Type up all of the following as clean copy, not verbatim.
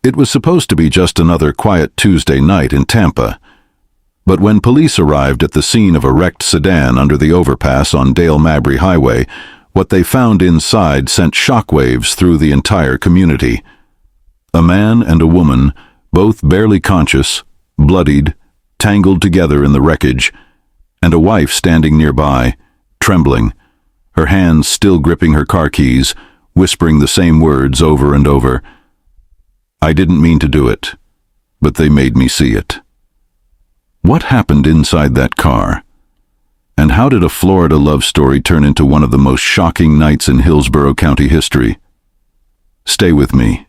It was supposed to be just another quiet Tuesday night in Tampa. But when police arrived at the scene of a wrecked sedan under the overpass on Dale Mabry Highway, what they found inside sent shockwaves through the entire community. A man and a woman, both barely conscious, bloodied, tangled together in the wreckage, and a wife standing nearby, trembling, her hands still gripping her car keys, whispering the same words over and over. I didn't mean to do it, but they made me see it. What happened inside that car? And how did a Florida love story turn into one of the most shocking nights in Hillsborough County history? Stay with me,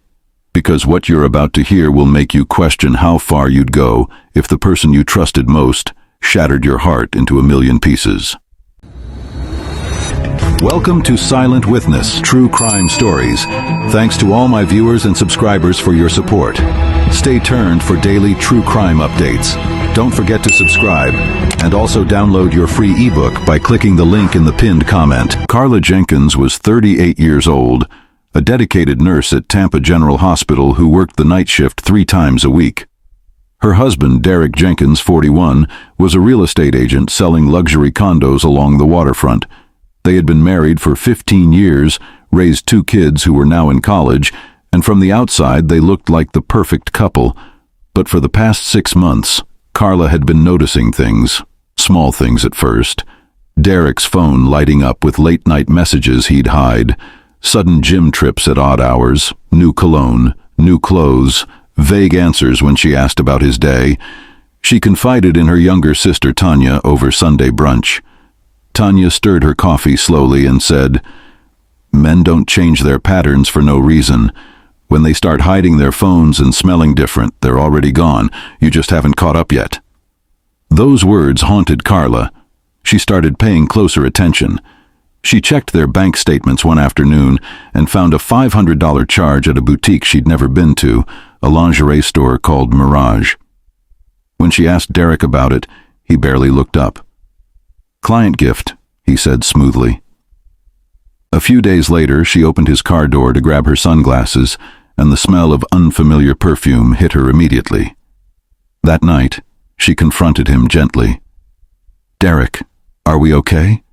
because what you're about to hear will make you question how far you'd go if the person you trusted most shattered your heart into a million pieces. Welcome to Silent Witness True Crime Stories. Thanks to all my viewers and subscribers for your support. Stay tuned for daily true crime updates. Don't forget to subscribe, and also download your free ebook by clicking the link in the pinned comment. Carla Jenkins was 38 years old, a dedicated nurse at Tampa General Hospital who worked the night shift 3 times a week. Her husband, Derek Jenkins, 41, was a real estate agent selling luxury condos along the waterfront. They had been married for 15 years, raised 2 kids who were now in college, and from the outside they looked like the perfect couple. But for the past 6 months, Carla had been noticing things, small things at first. Derek's phone lighting up with late-night messages he'd hide, sudden gym trips at odd hours, new cologne, new clothes, vague answers when she asked about his day. She confided in her younger sister Tanya over Sunday brunch. Tanya stirred her coffee slowly and said, "Men don't change their patterns for no reason. When they start hiding their phones and smelling different, they're already gone. You just haven't caught up yet." Those words haunted Carla. She started paying closer attention. She checked their bank statements one afternoon and found a $500 charge at a boutique she'd never been to, a lingerie store called Mirage. When she asked Derek about it, he barely looked up. "Client gift," he said smoothly. A few days later, she opened his car door to grab her sunglasses, and the smell of unfamiliar perfume hit her immediately. That night, she confronted him gently. "Derek, are we okay?"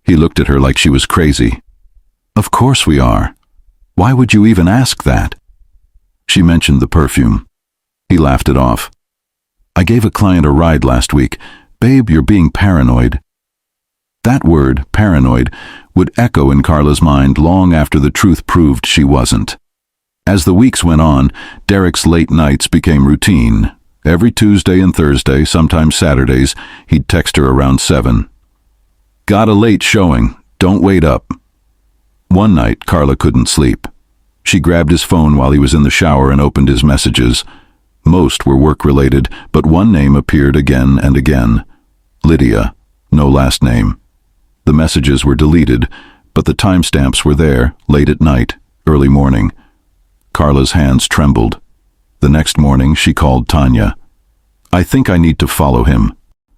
He looked at her like she was crazy. "Of course we are. Why would you even ask that?" She mentioned the perfume. He laughed it off. "I gave a client a ride last week. Babe, you're being paranoid." That word, paranoid, would echo in Carla's mind long after the truth proved she wasn't. As the weeks went on, Derek's late nights became routine. Every Tuesday and Thursday, sometimes Saturdays, he'd text her around 7. "Got a late showing. Don't wait up." One night, Carla couldn't sleep. She grabbed his phone while he was in the shower and opened his messages. Most were work-related, but one name appeared again and again. Lydia, no last name. The messages were deleted, but the timestamps were there, late at night, early morning. Carla's hands trembled. The next morning, she called Tanya. "I think I need to follow him."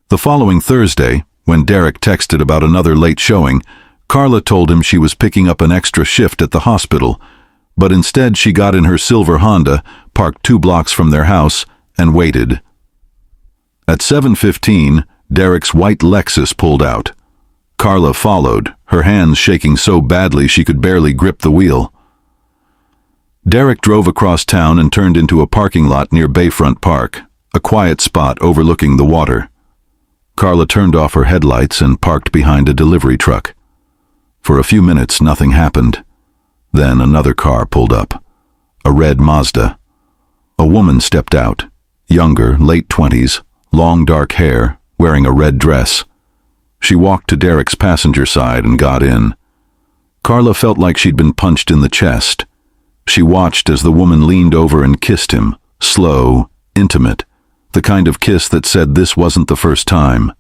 The following Thursday, when Derek texted about another late showing, Carla told him she was picking up an extra shift at the hospital, but instead she got in her silver Honda, parked 2 blocks from their house, and waited. At 7:15, Derek's white Lexus pulled out. Carla followed, her hands shaking so badly she could barely grip the wheel. Derek drove across town and turned into a parking lot near Bayfront Park, a quiet spot overlooking the water. Carla turned off her headlights and parked behind a delivery truck. For a few minutes, nothing happened. Then another car pulled up, a red Mazda. A woman stepped out, younger, late 20s, long dark hair, wearing a red dress. She walked to Derek's passenger side and got in. Carla felt like she'd been punched in the chest. She watched as the woman leaned over and kissed him, slow, intimate, the kind of kiss that said this wasn't the first time.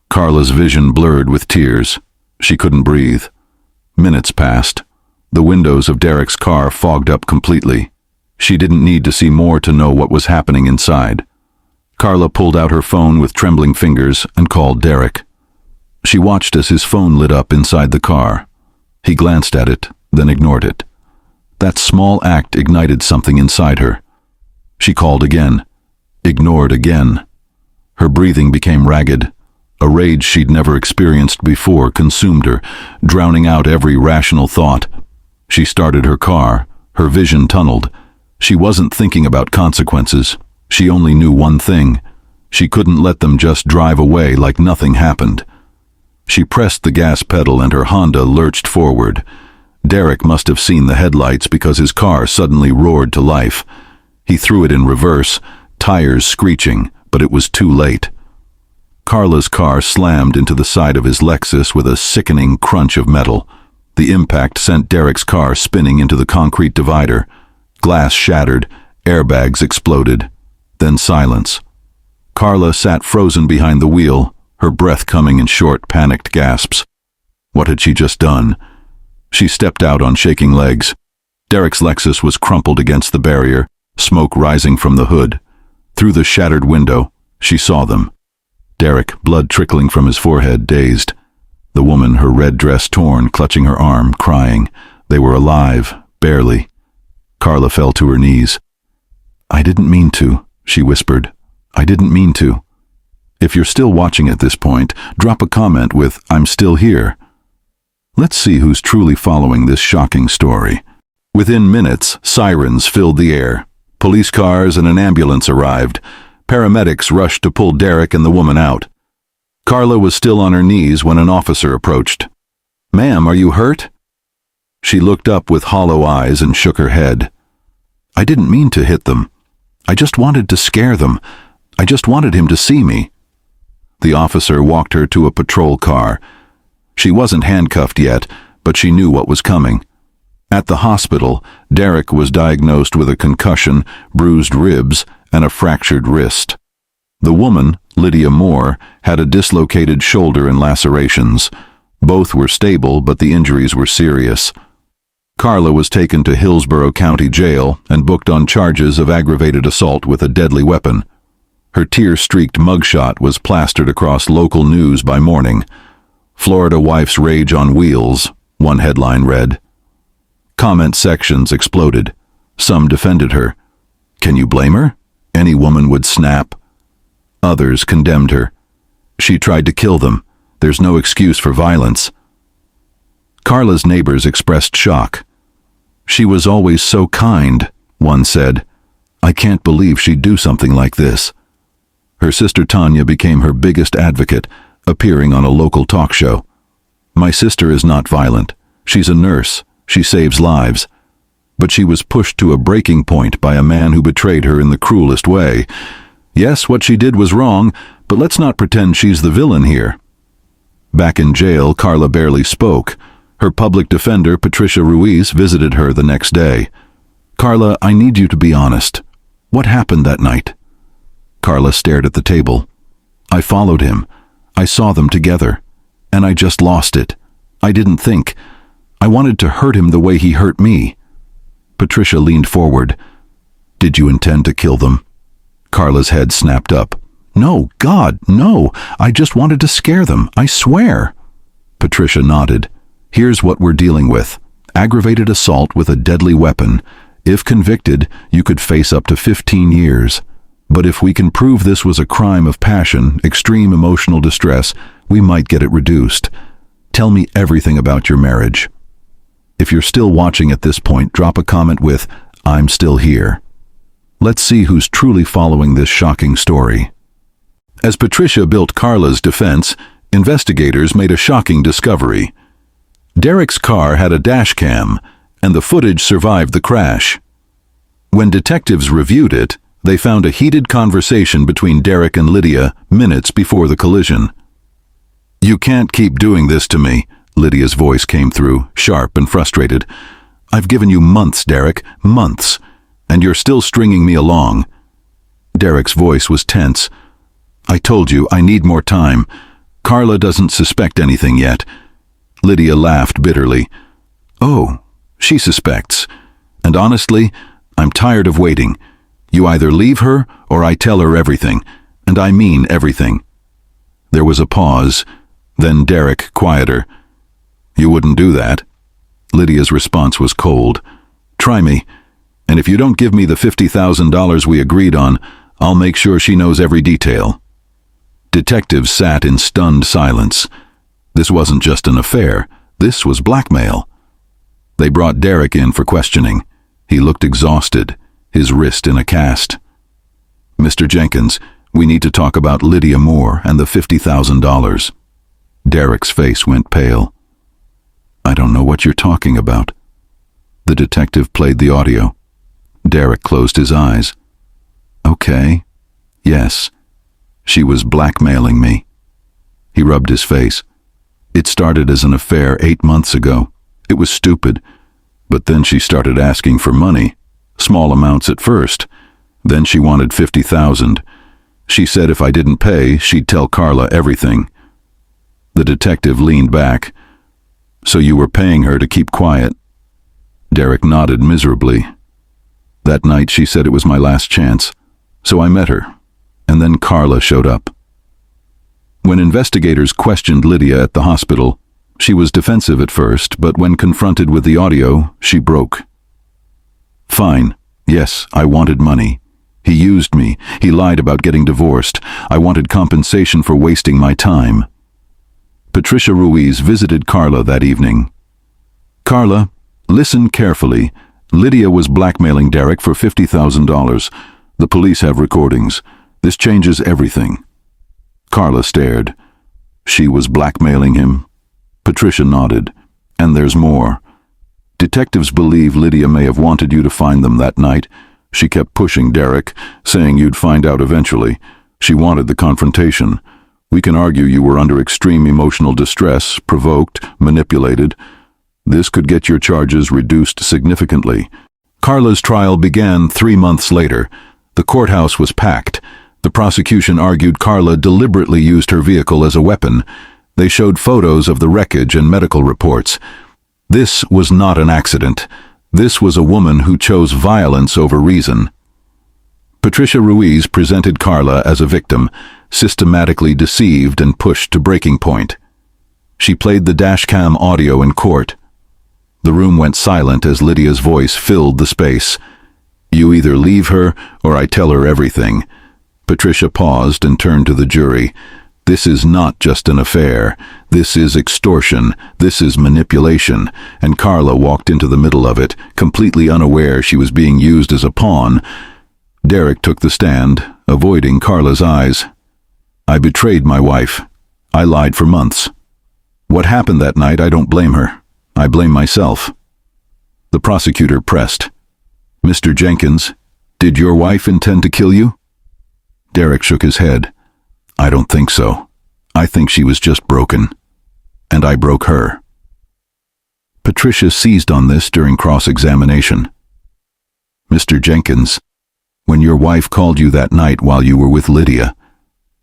Carla's vision blurred with tears. She couldn't breathe. Minutes passed. The windows of Derek's car fogged up completely. She didn't need to see more to know what was happening inside. Carla pulled out her phone with trembling fingers and called Derek. She watched as his phone lit up inside the car. He glanced at it, then ignored it. That small act ignited something inside her. She called again, ignored again. Her breathing became ragged. A rage she'd never experienced before consumed her, drowning out every rational thought. She started her car, her vision tunneled. She wasn't thinking about consequences. She only knew one thing. She couldn't let them just drive away like nothing happened. She pressed the gas pedal and her Honda lurched forward. Derek must have seen the headlights because his car suddenly roared to life. He threw it in reverse, tires screeching, but it was too late. Carla's car slammed into the side of his Lexus with a sickening crunch of metal. The impact sent Derek's car spinning into the concrete divider. Glass shattered, airbags exploded, then silence. Carla sat frozen behind the wheel, her breath coming in short, panicked gasps. What had she just done? She stepped out on shaking legs. Derek's Lexus was crumpled against the barrier, smoke rising from the hood. Through the shattered window, she saw them. Derek, blood trickling from his forehead, dazed. The woman, her red dress torn, clutching her arm, crying. They were alive, barely. Carla fell to her knees. "I didn't mean to," she whispered. "I didn't mean to." If you're still watching at this point, drop a comment with "I'm still here." Let's see who's truly following this shocking story. Within minutes, sirens filled the air. Police cars and an ambulance arrived. Paramedics rushed to pull Derek and the woman out. Carla was still on her knees when an officer approached. "Ma'am, are you hurt?" She looked up with hollow eyes and shook her head. "I didn't mean to hit them. I just wanted to scare them. I just wanted him to see me." The officer walked her to a patrol car. She wasn't handcuffed yet, but she knew what was coming. At the hospital, Derek was diagnosed with a concussion, bruised ribs, and a fractured wrist. The woman, Lydia Moore, had a dislocated shoulder and lacerations. Both were stable, but the injuries were serious. Carla was taken to Hillsborough County Jail and booked on charges of aggravated assault with a deadly weapon. Her tear-streaked mugshot was plastered across local news by morning. "Florida wife's rage on wheels," one headline read. Comment sections exploded. Some defended her. Can you blame her? Any woman would snap. Others condemned her. She tried to kill them. There's no excuse for violence. Carla's neighbors expressed shock. "She was always so kind," one said. "I can't believe she'd do something like this." Her sister Tanya became her biggest advocate, appearing on a local talk show. "My sister is not violent. She's a nurse. She saves lives." But she was pushed to a breaking point by a man who betrayed her in the cruelest way. Yes, what she did was wrong, but let's not pretend she's the villain here. Back in jail, Carla barely spoke. Her public defender, Patricia Ruiz, visited her the next day. "Carla, I need you to be honest. What happened that night?" Carla stared at the table. "I followed him. I saw them together. And I just lost it. I didn't think. I wanted to hurt him the way he hurt me." Patricia leaned forward. "Did you intend to kill them?" Carla's head snapped up. "No, God, no. I just wanted to scare them, I swear." Patricia nodded. "Here's what we're dealing with. Aggravated assault with a deadly weapon. If convicted, you could face up to 15 years. But if we can prove this was a crime of passion, extreme emotional distress, we might get it reduced. Tell me everything about your marriage." If you're still watching at this point, drop a comment with "I'm still here." Let's see who's truly following this shocking story. As Patricia built Carla's defense, investigators made a shocking discovery. Derek's car had a dash cam, and the footage survived the crash. When detectives reviewed it, they found a heated conversation between Derek and Lydia minutes before the collision. "You can't keep doing this to me," Lydia's voice came through, sharp and frustrated. "I've given you months, Derek, months, and you're still stringing me along." Derek's voice was tense. "I told you, I need more time. Carla doesn't suspect anything yet." Lydia laughed bitterly. "Oh, she suspects. And honestly, I'm tired of waiting. You either leave her or I tell her everything, and I mean everything." There was a pause, then Derek, quieter. "You wouldn't do that?" Lydia's response was cold. Try me. And if you don't give me the $50,000 we agreed on, I'll make sure she knows every detail." Detectives sat in stunned silence. This wasn't just an affair. This was blackmail. They brought Derek in for questioning. He looked exhausted, his wrist in a cast. "Mr. Jenkins, we need to talk about Lydia Moore and the $50,000. Derek's face went pale. "I don't know what you're talking about." The detective played the audio. Derek closed his eyes. "Okay. Yes. She was blackmailing me." He rubbed his face. "It started as an affair 8 months ago. It was stupid. But then she started asking for money. Small amounts at first. Then she wanted $50,000. She said if I didn't pay, she'd tell Carla everything." The detective leaned back. "So you were paying her to keep quiet?" Derek nodded miserably. "That night she said it was my last chance. So I met her. And then Carla showed up." When investigators questioned Lydia at the hospital, she was defensive at first, but when confronted with the audio, she broke. "Fine. Yes, I wanted money. He used me. He lied about getting divorced. I wanted compensation for wasting my time." Patricia Ruiz visited Carla that evening. "Carla, listen carefully. Lydia was blackmailing Derek for $50,000. The police have recordings. This changes everything." Carla stared. "She was blackmailing him?" Patricia nodded. "And there's more. Detectives believe Lydia may have wanted you to find them that night. She kept pushing Derek, saying you'd find out eventually. She wanted the confrontation. We can argue you were under extreme emotional distress, provoked, manipulated. This could get your charges reduced significantly." Carla's trial began 3 months later. The courthouse was packed. The prosecution argued Carla deliberately used her vehicle as a weapon. They showed photos of the wreckage and medical reports. This was not an accident. This was a woman who chose violence over reason. Patricia Ruiz presented Carla as a victim, systematically deceived and pushed to breaking point. She played the dashcam audio in court. The room went silent as Lydia's voice filled the space. "You either leave her or I tell her everything." Patricia paused and turned to the jury. "This is not just an affair. This is extortion. This is manipulation." And Carla walked into the middle of it, completely unaware she was being used as a pawn. Derek took the stand, avoiding Carla's eyes. "I betrayed my wife. I lied for months. What happened that night, I don't blame her. I blame myself." The prosecutor pressed. "Mr. Jenkins, did your wife intend to kill you?" Derek shook his head. "I don't think so. I think she was just broken. And I broke her." Patricia seized on this during cross-examination. "Mr. Jenkins, when your wife called you that night while you were with Lydia,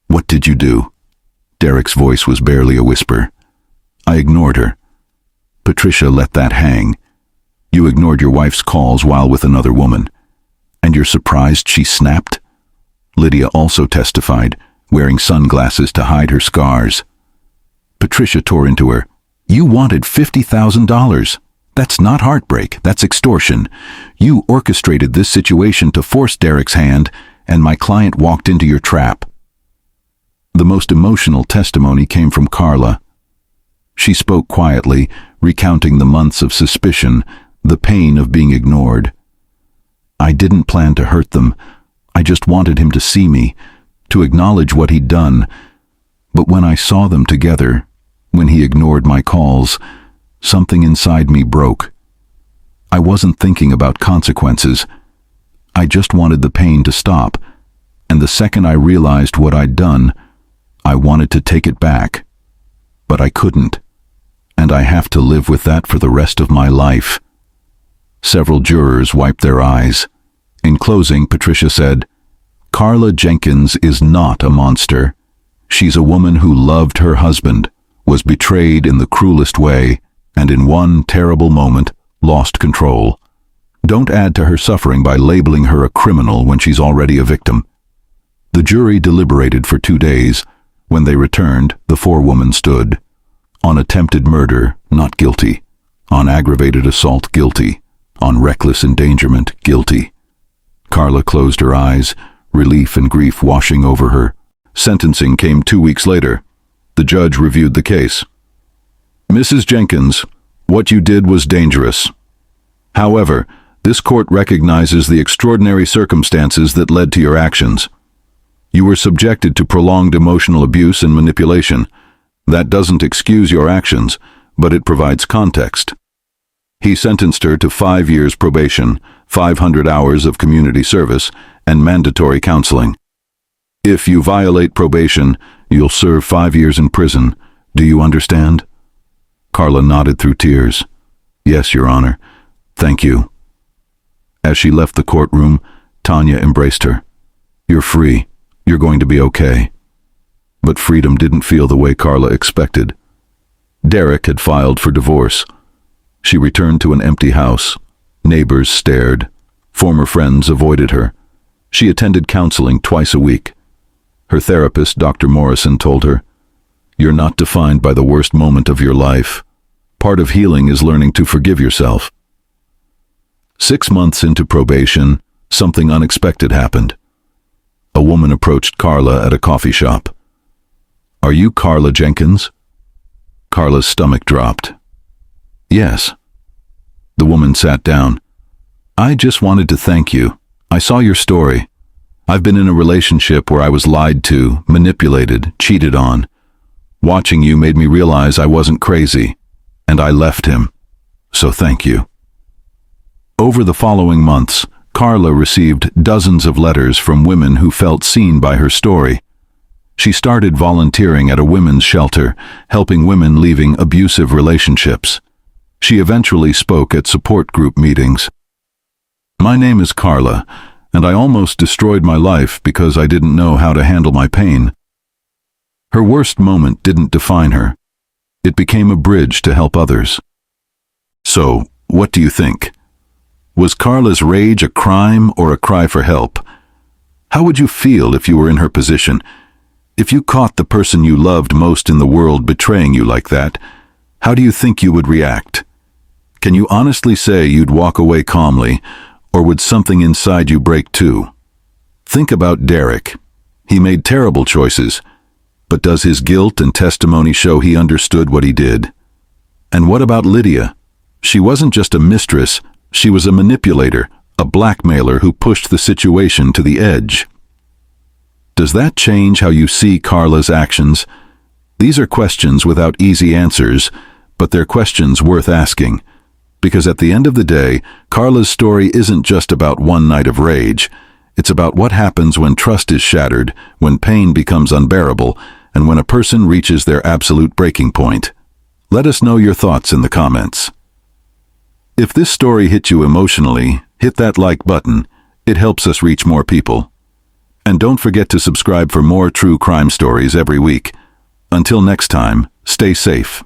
what did you do?" Derek's voice was barely a whisper. "I ignored her." Patricia let that hang. "You ignored your wife's calls while with another woman. And you're surprised she snapped?" Lydia also testified, wearing sunglasses to hide her scars. Patricia tore into her. "You wanted $50,000. That's not heartbreak, that's extortion. You orchestrated this situation to force Derek's hand, and my client walked into your trap." The most emotional testimony came from Carla. She spoke quietly, recounting the months of suspicion, the pain of being ignored. "I didn't plan to hurt them. I just wanted him to see me, to acknowledge what he'd done. But when I saw them together, when he ignored my calls, something inside me broke. I wasn't thinking about consequences. I just wanted the pain to stop. And the second I realized what I'd done, I wanted to take it back. But I couldn't. And I have to live with that for the rest of my life." Several jurors wiped their eyes. In closing, Patricia said, "Carla Jenkins is not a monster. She's a woman who loved her husband, was betrayed in the cruelest way, and in one terrible moment, lost control. Don't add to her suffering by labeling her a criminal when she's already a victim." The jury deliberated for 2 days. When they returned, the forewoman stood. On attempted murder, not guilty. On aggravated assault, guilty. On reckless endangerment, guilty. Carla closed her eyes, relief and grief washing over her. Sentencing came 2 weeks later. The judge reviewed the case. Mrs. Jenkins, what you did was dangerous. However, this court recognizes the extraordinary circumstances that led to your actions. You were subjected to prolonged emotional abuse and manipulation. That doesn't excuse your actions, but it provides context. He sentenced her to 5 years probation, 500 hours of community service, and mandatory counseling. If you violate probation, you'll serve 5 years in prison. Do you understand? Carla nodded through tears. Yes, Your Honor. Thank you. As she left the courtroom, Tanya embraced her. You're free. You're going to be okay. But freedom didn't feel the way Carla expected. Derek had filed for divorce. She returned to an empty house. Neighbors stared. Former friends avoided her. She attended counseling twice a week. Her therapist, Dr. Morrison, told her, "You're not defined by the worst moment of your life. Part of healing is learning to forgive yourself." 6 months into probation, something unexpected happened. A woman approached Carla at a coffee shop. "Are you Carla Jenkins?" Carla's stomach dropped. "Yes." The woman sat down. "I just wanted to thank you. I saw your story. I've been in a relationship where I was lied to, manipulated, cheated on. Watching you made me realize I wasn't crazy, and I left him. So thank you." Over the following months, Carla received dozens of letters from women who felt seen by her story. She started volunteering at a women's shelter, helping women leaving abusive relationships. She eventually spoke at support group meetings. "My name is Carla, and I almost destroyed my life because I didn't know how to handle my pain." Her worst moment didn't define her. It became a bridge to help others. So, what do you think? Was Carla's rage a crime or a cry for help? How would you feel if you were in her position? If you caught the person you loved most in the world betraying you like that, how do you think you would react? Can you honestly say you'd walk away calmly, or would something inside you break too? Think about Derek. He made terrible choices, but does his guilt and testimony show he understood what he did? And what about Lydia? She wasn't just a mistress, she was a manipulator, a blackmailer who pushed the situation to the edge. Does that change how you see Carla's actions? These are questions without easy answers, but they're questions worth asking. Because at the end of the day, Carla's story isn't just about one night of rage. It's about what happens when trust is shattered, when pain becomes unbearable, and when a person reaches their absolute breaking point. Let us know your thoughts in the comments. If this story hit you emotionally, hit that like button. It helps us reach more people. And don't forget to subscribe for more true crime stories every week. Until next time, stay safe.